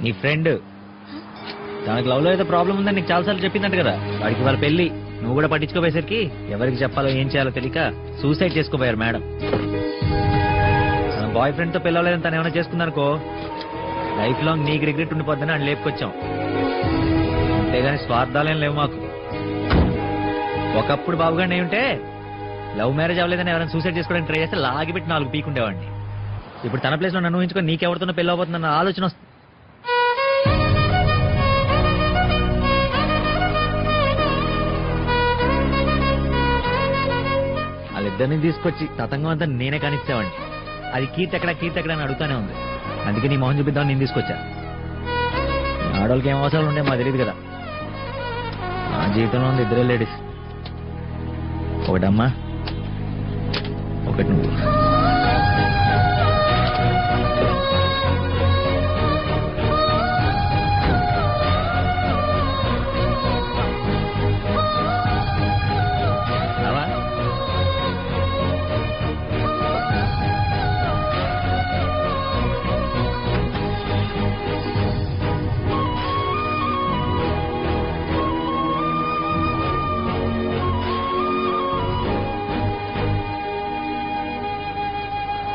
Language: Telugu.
నీ ఫ్రెండ్ తనకు లవ్ లో ఏదో ప్రాబ్లం ఉందని నీకు చాలాసార్లు చెప్పిందంట కదా. వాడికి వాళ్ళ పెళ్లి నువ్వు కూడా పట్టించుకోపోయేసరికి ఎవరికి చెప్పాలో ఏం చేయాలో తెలియక సూసైడ్ చేసుకోపోయారు మేడం. తన బాయ్ ఫ్రెండ్ తో పిల్లలేదని తను ఏమైనా చేసుకుందనుకో లైఫ్ లాంగ్ నీకు రిగ్రెట్ ఉండిపోద్దని అని లేపుకొచ్చాం. అంతేగాని స్వార్థాలేం లేవు మాకు. ఒకప్పుడు బాబుగానే ఉంటే లవ్ మ్యారేజ్ అవ్వలేదని ఎవరైనా సూసైడ్ చేసుకోవడానికి ట్రై చేస్తే లాగిపెట్టి 4 పీకుండేవాడిని. ఇప్పుడు తన ప్లేస్ లో నన్ను ఊహించుకొని నీకెవరితోనో పెళ్లి అవబోతుందన్న ఆలోచన వస్తుంది. వాళ్ళిద్దరిని తీసుకొచ్చి తతంగం అంతా నేనే కానిచ్చేవాడిని. అది కీర్తి ఎక్కడ అని అడుగుతానే ఉంది. అందుకే నీ మొహం చూపిద్దామని నేను తీసుకొచ్చా. ఆడవాళ్ళకి ఏం అవసరాలు ఉండే మాకు తెలియదు కదా. నా జీవితంలో ఉంది 2 లేడీస్, ఒకటమ్మా ఒకటి నువ్వు.